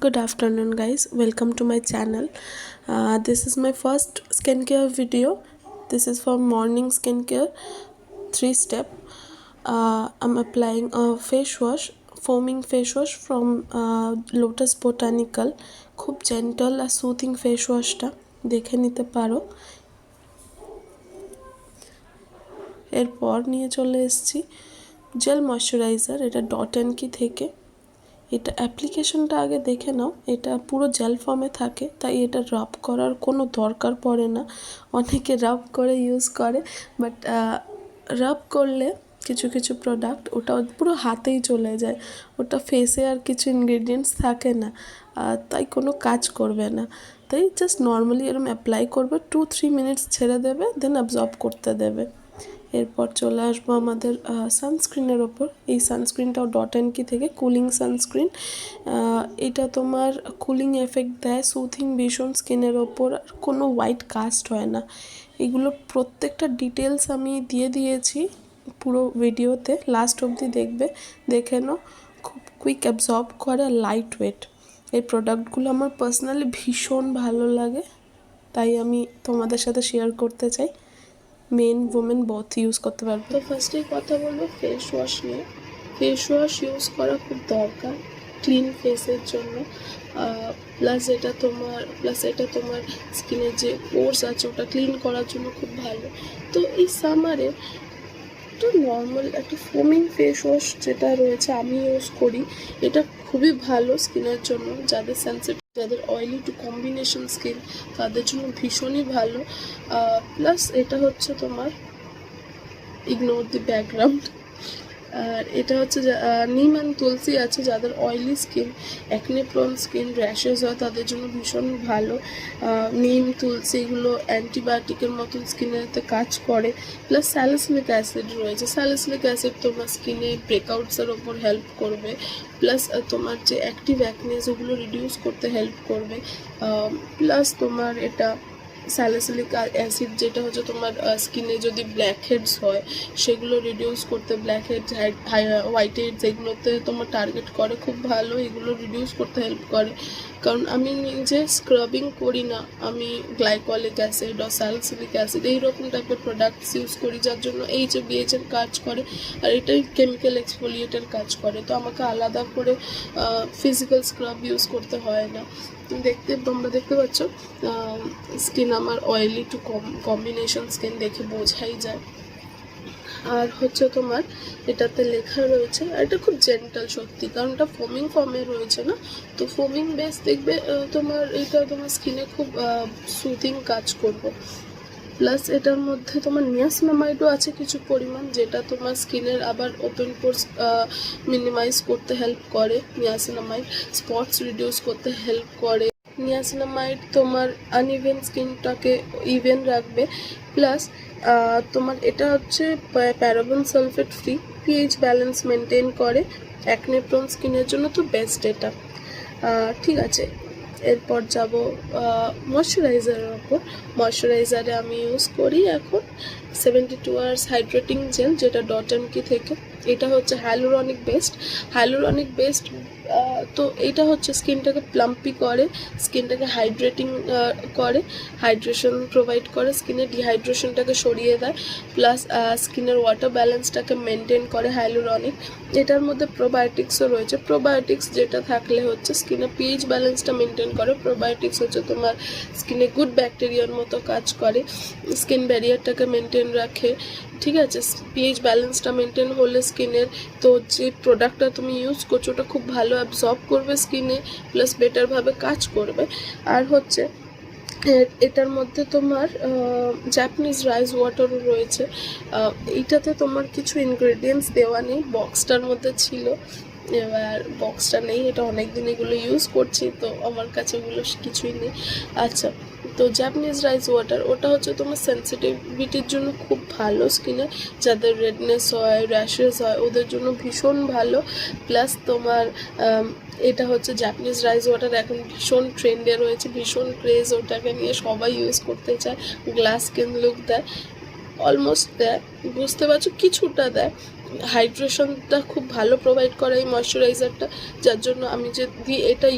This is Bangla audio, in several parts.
Good afternoon, guys. Welcome to my channel. This is my first skincare video. This is for morning skincare, 3 step. I'm applying a face wash, foaming face wash from Lotus Botanical. খুব জেন্টল আর সুথিং ফেস ওয়াশটা দেখে নিতে পারো। এরপর নিয়ে চলে এসেছি জেল ময়শ্চারাইজার, এটা ডট অ্যান্ড কি থেকে। এটা অ্যাপ্লিকেশনটা আগে দেখে নাও, এটা পুরো জেল ফর্মে থাকে, তাই এটা রাব করার কোনো দরকার পড়ে না। অনেকে রাব করে ইউজ করে, বাট রাব করলে কিছু কিছু প্রোডাক্ট ওটা পুরো হাতেই চলে যায়, ওটা ফেসে আর কিছু ইনগ্রেডিয়েন্টস থাকে না, তাই কোনো কাজ করবে না। তাই জাস্ট নর্মালি এরকম অ্যাপ্লাই করবে, 2-3 মিনিটস ছেড়ে দেবে, দেন অ্যাবজর্ব করতে দেবে। এরপর চলে আসবো আমাদের সানস্ক্রিনের ওপর। এই সানস্ক্রিনটাও ডট অ্যান্ড কি থেকে, কুলিং সানস্ক্রিন। এটা তোমার কুলিং এফেক্ট দেয়, সুথিং ভীষণ স্কিনের ওপর, আর কোনো হোয়াইট কাস্ট হয় না। এগুলো প্রত্যেকটা ডিটেলস আমি দিয়ে দিয়েছি পুরো ভিডিওতে, লাস্ট অবধি দেখবে, দেখে নাও। খুব কুইক অ্যাবজর্ব করে, লাইট ওয়েট। এই প্রোডাক্টগুলো আমার পার্সোনালি ভীষণ ভালো লাগে, তাই আমি তোমাদের সাথে শেয়ার করতে চাই। মেন ওমেন বোথ ইউজ করতে পারবে। তো ফার্স্টেই কথা বলবো ফেস ওয়াশ নিয়ে। ফেস ওয়াশ ইউজ করা খুব দরকার ক্লিন ফেসের জন্য, প্লাস এটা তোমার স্কিনের যে পোর্স আছে ওটা ক্লিন করার জন্য খুব ভালো। তো এই সামারে তো নর্মাল একটা ফোমিং ফেস ওয়াশ যেটা রয়েছে আমি ইউজ করি, এটা খুবই ভালো স্কিনের জন্য। যাদের সেন্সিটিভ, যাদের অয়েলি টু কম্বিনেশন স্কিন, তাদের জন্য ভীষণই ভালো। প্লাস এটা হচ্ছে তোমার ইগনোর দি ব্যাকগ্রাউন্ড, আর এটা হচ্ছে নিম অ্যান্ড তুলসী আছে। যাদের oily skin, acne prawn skin, rashes হয়, তাদের জন্য ভীষণ ভালো। নিম তুলসী এগুলো অ্যান্টিবায়োটিকের মতন স্কিনেতে কাজ করে। প্লাস স্যালিসিলিক অ্যাসিড রয়েছে। স্যালিসিলিক অ্যাসিড তোমার স্কিনে ব্রেকআউটসের ওপর হেল্প করবে, প্লাস তোমার যে অ্যাক্টিভ অ্যাকনেস ওগুলো রিডিউস করতে হেল্প করবে। প্লাস তোমার এটা স্যালিসিলিক অ্যাসিড যেটা হচ্ছে তোমার স্কিনে যদি ব্ল্যাক হেডস হয় সেগুলো রিডিউস করতে, ব্ল্যাক হেডস, হোয়াইট হেডস এগুলোতে তোমার টার্গেট করে, খুব ভালো, এগুলো রিডিউস করতে হেল্প করে। কারণ আমি নিজে স্ক্রাবিং করি না, আমি গ্লাইকলিক অ্যাসিড আর স্যালিসিলিক অ্যাসিড এইরকম টাইপের প্রোডাক্টস ইউজ করি, যার জন্য HBHএর কাজ করে, আর এটাই কেমিক্যাল এক্সফোলিয়েটের কাজ করে। তো আমাকে আলাদা করে ফিজিক্যাল স্ক্রাব ইউজ করতে হয় না। তোমরা দেখতে পাচ্ছ স্কিন আমার অয়েলি টু কম্বিনেশন স্কিন, দেখে বোঝাই যায়। আর হচ্ছে তোমার এটাতে লেখা রয়েছে, আর এটা খুব জেন্টাল সত্যি, কারণ এটা ফোমিং ফর্মে রয়েছে না, তো ফোমিং বেস দেখবে তোমার এটা তোমার স্কিনে খুব সুথিং কাজ করবে। প্লাস এটার মধ্যে তোমার নিয়াসিনামাইডও আছে কিছু পরিমাণ, যেটা তোমার স্কিনের আবার ওপেন পোর্স মিনিমাইজ করতে হেল্প করে। নিয়াসিনামাইড স্পটস রিডিউস করতে হেল্প করে। নিয়াসিনামাইড তোমার আনইভেন স্কিনটাকে ইভেন রাখবে। প্লাস তোমার এটা হচ্ছে paraben sulphate free, pH balance maintain করে, অ্যাকনে প্রোন স্কিনের জন্য তো বেস্ট এটা। ঠিক আছে, এরপর যাব ময়শ্চারাইজারের ওপর। ময়শ্চারাইজারে আমি ইউজ করি এখন 72 আওয়ার্স হাইড্রেটিং জেল, যেটা ডট অ্যান্ড কি থেকে। এটা হচ্ছে হাইলুরনিক বেসড। তো এটা হচ্ছে স্কিনটাকে প্লাম্পি করে, স্কিনটাকে হাইড্রেটিং করে, হাইড্রেশন প্রোভাইড করে, স্কিনের ডিহাইড্রেশনটাকে সরিয়ে দেয়, প্লাস স্কিনের ওয়াটার ব্যালেন্সটাকে মেনটেন করে হাইলুরনিক। এটার মধ্যে প্রোবায়োটিক্সও রয়েছে। প্রোবায়োটিক্স যেটা থাকলে হচ্ছে স্কিনের পিএইচ ব্যালেন্সটা মেনটেন করে। প্রোবায়োটিক্স হচ্ছে তোমার স্কিনে গুড ব্যাকটেরিয়ার মতো কাজ করে, স্কিন ব্যারিয়ারটাকে মেনটেন রাখে। ঠিক আছে, পিএইচ ব্যালেন্সটা মেনটেন হলে স্কিনের, তো যে প্রোডাক্টটা তুমি ইউজ করছো ওটা খুব ভালো অ্যাবজর্ব করবে স্কিনে, প্লাস বেটারভাবে কাজ করবে। আর হচ্ছে এটার মধ্যে তোমার জাপানিজ রাইস ওয়াটারও রয়েছে। এইটাতে তোমার কিছু ইনগ্রেডিয়েন্টস দেওয়া নেই, বক্সটার মধ্যে ছিল, এবার বক্সটা নেই, এটা অনেক দিন এগুলো ইউজ করছি, তো আমার কাছে ওগুলো কিছুই নেই। আচ্ছা, তো জাপানিজ রাইস ওয়াটার ওটা হচ্ছে তোমার সেন্সিটিভিটির জন্য খুব ভালো, স্কিনে যাদের রেডনেস হয়, র্যাশেস হয়, ওদের জন্য ভীষণ ভালো। প্লাস তোমার এটা হচ্ছে জাপানিজ রাইস ওয়াটার এখন ভীষণ ট্রেন্ডে রয়েছে, ভীষণ ক্রেজ, ওটাকে নিয়ে সবাই ইউজ করতে চায়। গ্লাস স্কিন লুক দেয়, অলমোস্ট দেয়, বুঝতে পারছো, কিছুটা দেয়, হাইড্রেশনটা খুব ভালো প্রোভাইড করে এই ময়শ্চারাইজারটা, যার জন্য আমি যদি এটা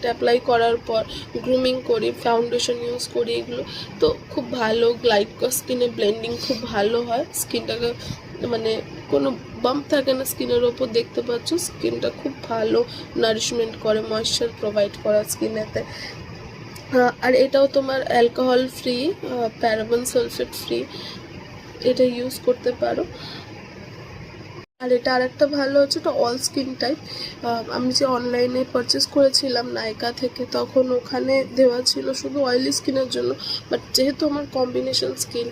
অ্যাপ্লাই করার পর গ্রুমিং করি, ফাউন্ডেশন ইউজ করি, এগুলো তো খুব ভালো স্কিনে ব্লেন্ডিং খুব ভালো হয়, স্কিনটাকে মানে কোনো বাম্প থাকে না স্কিনের ওপর, দেখতে পাচ্ছ স্কিনটা খুব ভালো নারিশমেন্ট করে, ময়েশ্চার প্রোভাইড করা স্কিনেতে। আর এটাও তোমার alcohol free, paraben sulphate free, এটা ইউজ করতে পারো। আর এটা আরেকটা ভালো হচ্ছে, এটা অল স্কিন টাইপ। আমি যে অনলাইনে পারচেস করেছিলাম নাইকা থেকে, তখন ওখানে দেওয়া ছিল শুধু অয়েলি স্কিনের জন্য, বাট যেহেতু আমার কম্বিনেশন স্কিন,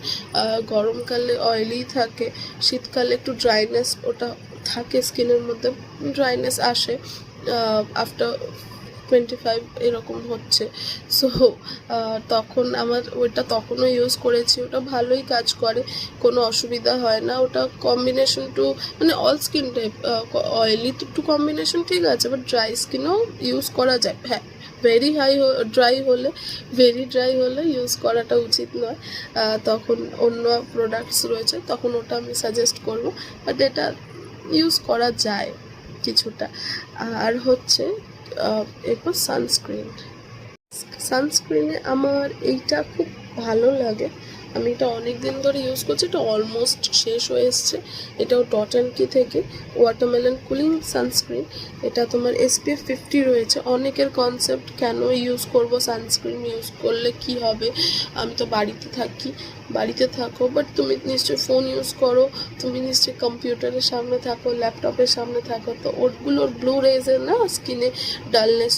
গরমকালে অয়েলি থাকে, শীতকালে একটু ড্রাইনেস ওটা থাকে স্কিনের মধ্যে, ড্রাইনেস আসে আফটার 25 এরকম হচ্ছে। সো তখন আমার ওইটা তখনও ইউজ করেছি, ওটা ভালোই কাজ করে, কোনো অসুবিধা হয় না। ওটা কম্বিনেশন টু মানে all skin type, oily two combination ঠিক আছে, বাট ড্রাই স্কিনেও ইউজ করা যায়। হ্যাঁ, ভেরি ড্রাই হলে ইউজ করাটা উচিত নয়, তখন অন্য প্রোডাক্টস রয়েছে, তখন ওটা আমি সাজেস্ট করব, বাট এটা ইউজ করা যায় কিছুটা। আর হচ্ছে এরপর সানস্ক্রিনে আমার এইটা খুব ভালো লাগে, আমি এটা অনেক দিন ধরে ইউজ করছি, এটা অলমোস্ট শেষ হয়ে এসছে। এটাও ডট অ্যান্ড কি থেকে, ওয়াটারমেলন কুলিং সানস্ক্রিন। এটা তোমার SPF 50 রয়েছে। অনেকের কনসেপ্ট, কেন ইউজ করব সানস্ক্রিন, ইউজ করলে কি হবে, আমি তো বাড়িতে থাকো, বাট তুমি নিশ্চয়ই ফোন ইউজ করো, তুমি নিশ্চয়ই কম্পিউটারের সামনে থাকো, ল্যাপটপের সামনে থাকো, তো ওগুলোর ব্লু রেজের না স্কিনে ডালনেস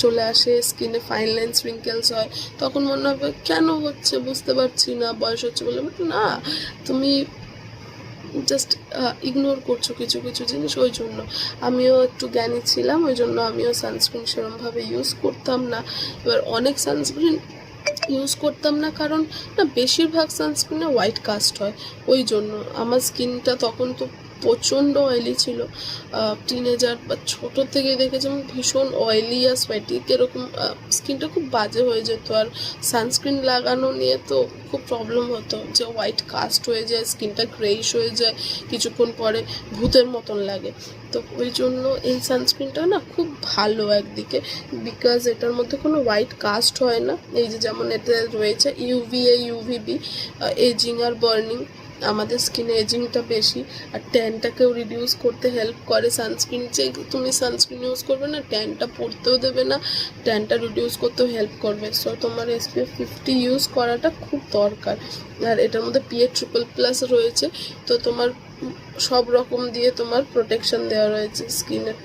চলে আসে, স্কিনে ফাইন লাইন্স রিঙ্কেলস হয়, তখন মনে হবে কেন হচ্ছে বুঝতে পারছি না, বয়স হচ্ছে বলে, না, তুমি জাস্ট ইগনোর করছো কিছু কিছু জিনিস। ওই জন্য আমিও একটু জ্ঞানী ছিলাম, ওই জন্য আমিও সানস্ক্রিন সেরকমভাবে ইউজ করতাম না। এবার অনেক সানস্ক্রিন ইউজ করতাম না, কারণ না বেশিরভাগ সানস্ক্রিনে হোয়াইট কাস্ট হয়, ওই জন্য আমার স্কিনটা তখন তো প্রচণ্ড অয়েলি ছিল। টিনেজার বা ছোটো থেকে দেখেছি আমি ভীষণ অয়েলি আর সোয়েটি, এরকম স্কিনটা খুব বাজে হয়ে যেত। আর সানস্ক্রিন লাগানো নিয়ে তো খুব প্রবলেম হতো, যে হোয়াইট কাস্ট হয়ে যায়, স্কিনটা গ্রেইশ হয়ে যায়, কিছুক্ষণ পরে ভূতের মতন লাগে। তো ওই জন্য এই সানস্ক্রিনটা না খুব ভালো একদিকে, বিকজ এটার মধ্যে কোনো হোয়াইট কাস্ট হয় না। এই যে যেমন এতে রয়েছে UVA UVB, এজিং আর বার্নিং, আমাদের স্কিনে এজিংটা বেশি, আর ট্যানটাকেও রিডিউস করতে হেল্প করে সানস্ক্রিন। যে তুমি সানস্ক্রিন ইউজ করবে না, ট্যানটা পড়তেও দেবে না, ট্যানটা রিডিউস করতেও হেল্প করবে। সো তোমার SPF 50 ইউজ করাটা খুব দরকার। আর এটার মধ্যে PA++ রয়েছে, তো তোমার সব রকম দিয়ে তোমার প্রোটেকশন দেওয়া রয়েছে স্কিনের।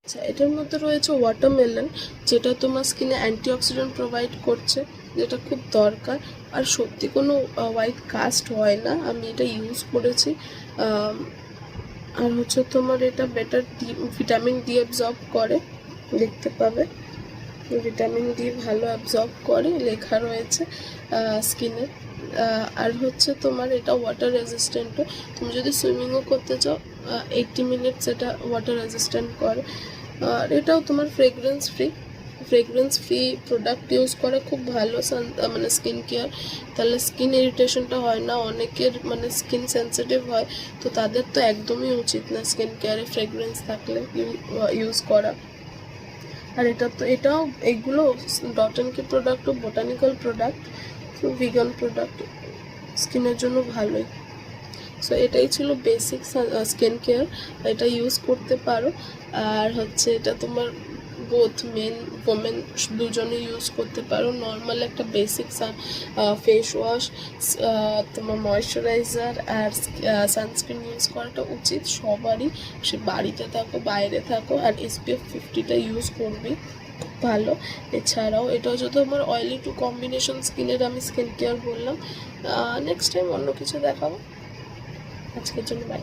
আচ্ছা, এটার মধ্যে রয়েছে ওয়াটারমেলন, যেটা তোমার স্কিনে অ্যান্টিঅক্সিডেন্ট প্রোভাইড করছে, যেটা খুব দরকার। আর সত্যি কোনো হোয়াইট কাস্ট হয় না, আমি এটা ইউজ করেছি। আর হচ্ছে তোমার এটা বেটার ভিটামিন ডি অ্যাবজর্ব করে, দেখতে পাবে ভিটামিন ডি ভালো অ্যাবজর্ব করে, লেখা রয়েছে স্কিনে। আর হচ্ছে তোমার এটা ওয়াটার রেজিস্ট্যান্টও, তুমি যদি সুইমিংও করতে চাও 80 মিনিটস এটা ওয়াটার রেজিস্ট্যান্ট করে। আর এটাও তোমার ফ্রেগরেন্স ফ্রি প্রোডাক্ট ইউজ করা খুব ভালো, মানে স্কিন কেয়ার, তাহলে স্কিন ইরিটেশনটা হয় না। অনেকের মানে স্কিন সেন্সিটিভ হয়, তো তাদের তো একদমই উচিত না স্কিন কেয়ারে ফ্রেগরেন্স থাকলে ইউজ করা। আর এটাও এইগুলো ডট অ্যান্ড কি প্রোডাক্ট ও বোটানিক্যাল প্রোডাক্ট, ভিগান প্রোডাক্ট, স্কিনের জন্য ভালোই। সো এটাই ছিল বেসিক স্কিন কেয়ার, এটা ইউজ করতে পারো। আর হচ্ছে এটা তোমার বোথ মেন ওমেন দুজনে ইউজ করতে পারো। নর্মাল একটা বেসিক ফেস ওয়াশ, তোমার ময়শ্চারাইজার আর সানস্ক্রিন ইউজ করাটা উচিত সবারই, সে বাড়িতে থাকো বাইরে থাকো। আর SPF 50টা ইউজ করবি, ভালো। এছাড়াও এটাও যদি আমার অয়েলি টু কম্বিনেশন স্কিনের আমি স্কিন কেয়ার বললাম, নেক্সট টাইম অন্য কিছু দেখাবো। আজকের জন্য বাই।